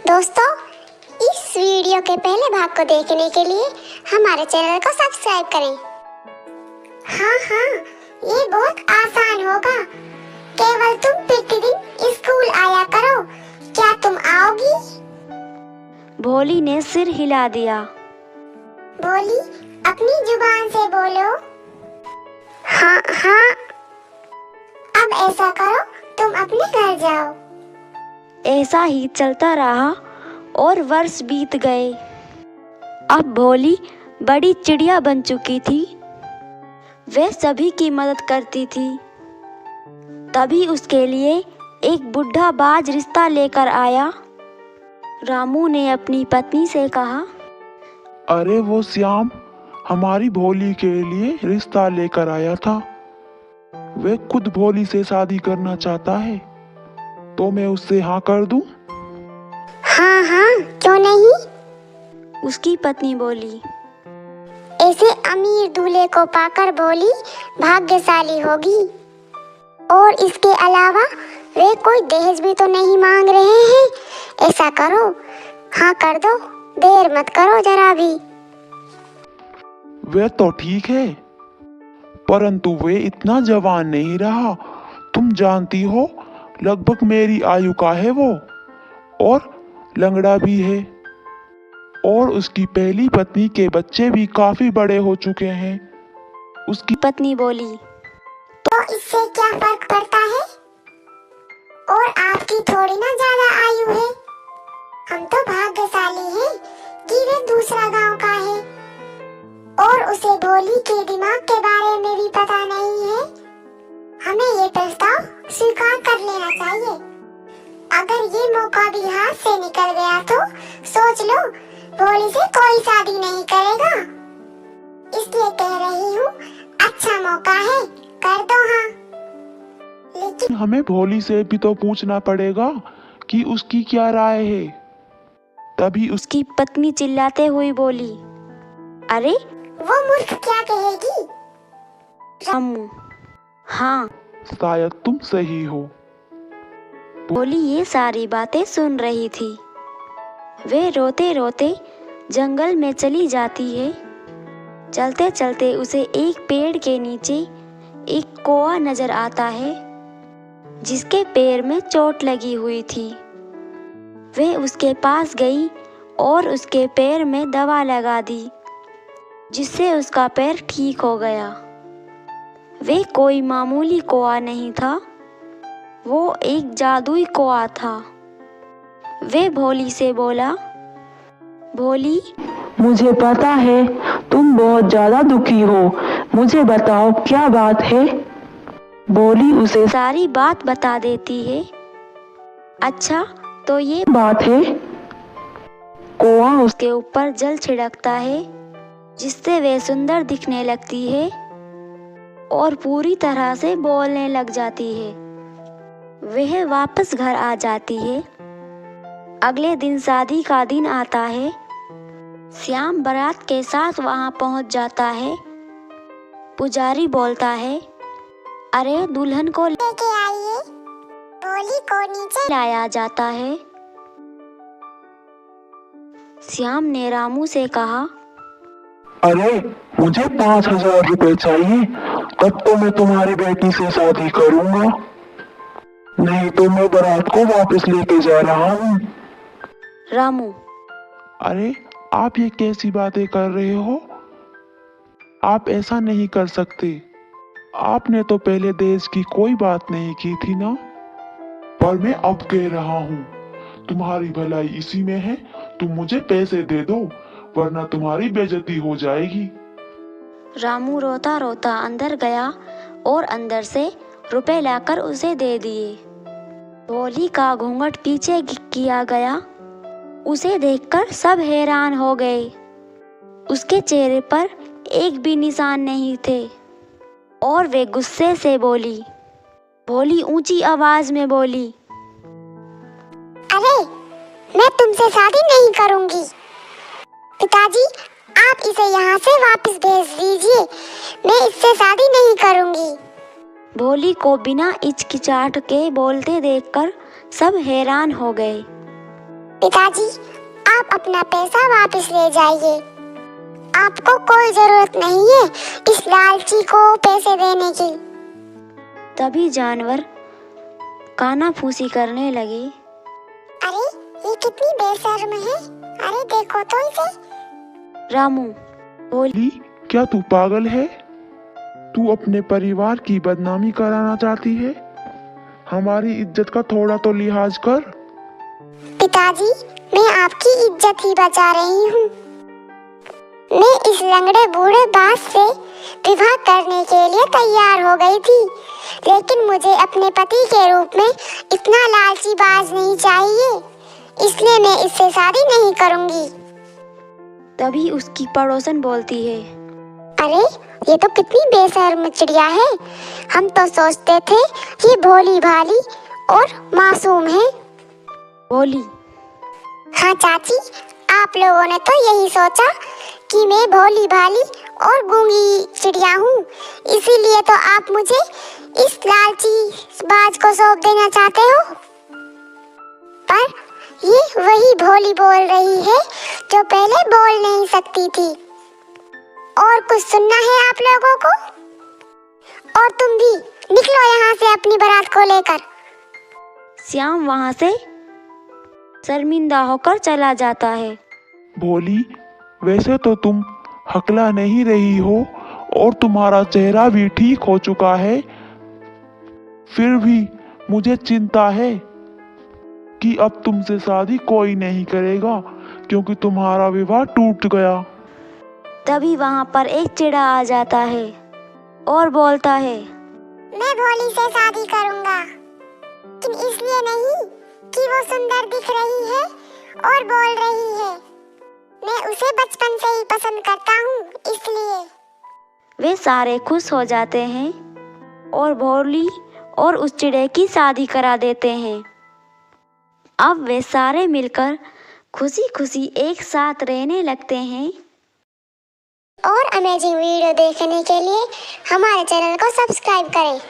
दोस्तों, इस वीडियो के पहले भाग को देखने के लिए हमारे चैनल को सब्सक्राइब करें। हाँ, ये बहुत आसान होगा। केवल तुम प्रतिदिन स्कूल आया करो। क्या तुम आओगी? भोली ने सिर हिला दिया। भोली, अपनी जुबान से बोलो। हाँ। अब ऐसा करो, तुम अपने घर जाओ। ऐसा ही चलता रहा और वर्ष बीत गए। अब भोली बड़ी चिड़िया बन चुकी थी। वह सभी की मदद करती थी। तभी उसके लिए एक बुढ़ा बाज रिश्ता लेकर आया। रामू ने अपनी पत्नी से कहा, अरे वो श्याम हमारी भोली के लिए रिश्ता लेकर आया था। वह खुद भोली से शादी करना चाहता है, तो मैं उससे हाँ कर दूं? हाँ, क्यों नहीं? उसकी पत्नी बोली। ऐसे अमीर दूल्हे को पाकर भोली भाग्यशाली होगी। और इसके अलावा वे कोई दहेज भी तो नहीं मांग रहे हैं। ऐसा करो, हाँ कर दो, देर मत करो जरा भी। वह तो ठीक है, परंतु वे इतना जवान नहीं रहा। तुम जानती हो, लगभग मेरी आयु का है वो, और लंगड़ा भी है। और उसकी पहली पत्नी के बच्चे भी काफी बड़े हो चुके हैं। उसकी पत्नी बोली, तो इससे क्या फर्क पड़ता है? और आपकी थोड़ी ना ज्यादा आयु है। हम तो भाग्यशाली हैं कि वे दूसरा गांव का है और उसे भोली के दिमाग के बारे में भी पता नहीं है। हमें ये प्रस्ताव स्वीकार कर लेना चाहिए। अगर ये मौका भी हाथ से निकल गया तो सोच लो, भोली से कोई शादी नहीं करेगा। इसलिए कह रही हूँ, अच्छा मौका है, कर दो हाँ। लेकिन हमें भोली से भी तो पूछना पड़ेगा कि उसकी क्या राय है। तभी उसकी पत्नी चिल्लाते हुए बोली, अरे वो मूर्ख क्या कहेगी? रामू, हाँ। शायद तुम सही हो। भोली ये सारी बातें सुन रही थी। वे रोते रोते जंगल में चली जाती है। चलते चलते उसे एक पेड़ के नीचे एक कौवा नजर आता है, जिसके पैर में चोट लगी हुई थी। वे उसके पास गई और उसके पैर में दवा लगा दी, जिससे उसका पैर ठीक हो गया। वे कोई मामूली कौवा नहीं था, वो एक जादुई कौवा था। वे भोली से बोला, भोली, मुझे पता है तुम बहुत ज्यादा दुखी हो। मुझे बताओ क्या बात है। भोली उसे सारी बात बता देती है। अच्छा, तो ये बात है। कौवा उसके ऊपर जल छिड़कता है, जिससे वे सुंदर दिखने लगती है और पूरी तरह से बोलने लग जाती है। वह वापस घर आ जाती है। अगले दिन शादी का दिन आता है। श्याम बारात के साथ वहां पहुंच जाता है। पुजारी बोलता है, अरे दुल्हन को लेके आइए। भोली को नीचे लाया जाता है। श्याम ने रामू से कहा, अरे मुझे 5,000 रुपए चाहिए, तब तो मैं तुम्हारी बेटी से शादी करूंगा। नहीं तो मैं बारात को वापस लेके जा रहा हूँ। रामू, अरे आप ये कैसी बातें कर रहे हो? आप ऐसा नहीं कर सकते। आपने तो पहले देश की कोई बात नहीं की थी ना। पर मैं अब कह रहा हूँ, तुम्हारी भलाई इसी में है। तुम मुझे पैसे दे दो, वरना तुम्हारी बेइज्जती हो जाएगी। रामू रोता रोता अंदर गया और अंदर से रुपए लाकर उसे दे दिए। भोली का घूंघट पीछे किया गया। उसे देखकर सब हैरान हो गए। उसके चेहरे पर एक भी निशान नहीं थे और वे गुस्से से बोली। भोली ऊंची आवाज में बोली, अरे मैं तुमसे शादी नहीं करूंगी। पिताजी, आप इसे यहाँ से वापस भेज दीजिए। मैं इससे शादी नहीं करूंगी। भोली को बिना हिचकिचाहट के बोलते देखकर सब हैरान हो गए। पिताजी, आप अपना पैसा वापस ले जाइए। आपको कोई जरूरत नहीं है इस लालची को पैसे देने की। तभी जानवर कानाफूसी करने लगे। अरे ये कितनी बेशर्म है, अरे देखो तो इसे। रामू बोली, ली, क्या तू पागल है? तू अपने परिवार की बदनामी कराना चाहती है? हमारी इज्जत का थोड़ा तो लिहाज कर। पिताजी, मैं आपकी इज्जत ही बचा रही हूँ। मैं इस लंगड़े बूढ़े बास से विवाह करने के लिए तैयार हो गई थी, लेकिन मुझे अपने पति के रूप में इतना लालची बाज नहीं चाहिए, इसलिए मैं इससे शादी नहीं करूँगी। तभी उसकी पड़ोसन बोलती है, अरे ये तो कितनी बेशर्म चिड़िया है। हम तो सोचते थे ये भोली भाली और मासूम है। बोली, हाँ चाची, आप लोगों ने तो यही सोचा कि मैं भोली भाली और गूंगी चिड़िया हूँ, इसीलिए तो आप मुझे इस लालची बाज को सौंप देना चाहते हो। पर ये वही भोली बोल रही है जो पहले बोल नहीं सकती थी। और कुछ सुनना है आप लोगों को? और तुम भी निकलो यहाँ से अपनी बारात को लेकर। श्याम वहाँ से शर्मिंदा होकर चला जाता है। भोली, वैसे तो तुम हकला नहीं रही हो और तुम्हारा चेहरा भी ठीक हो चुका है, फिर भी मुझे चिंता है कि अब तुमसे शादी कोई नहीं करेगा क्योंकि तुम्हारा विवाह टूट गया। तभी वहाँ पर एक चिड़ा आ जाता है और बोलता है, मैं भोली से शादी करूँगा, लेकिन इसलिए नहीं कि वो सुंदर दिख रही है और बोल रही है। मैं उसे बचपन से ही पसंद करता हूँ, इसलिए। वे सारे खुश हो जाते हैं और भोली और उस चिड़े की शादी करा देते हैं। अब वे सारे मिलकर खुशी खुशी एक साथ रहने लगते हैं। और अमेजिंग वीडियो देखने के लिए हमारे चैनल को सब्सक्राइब करें।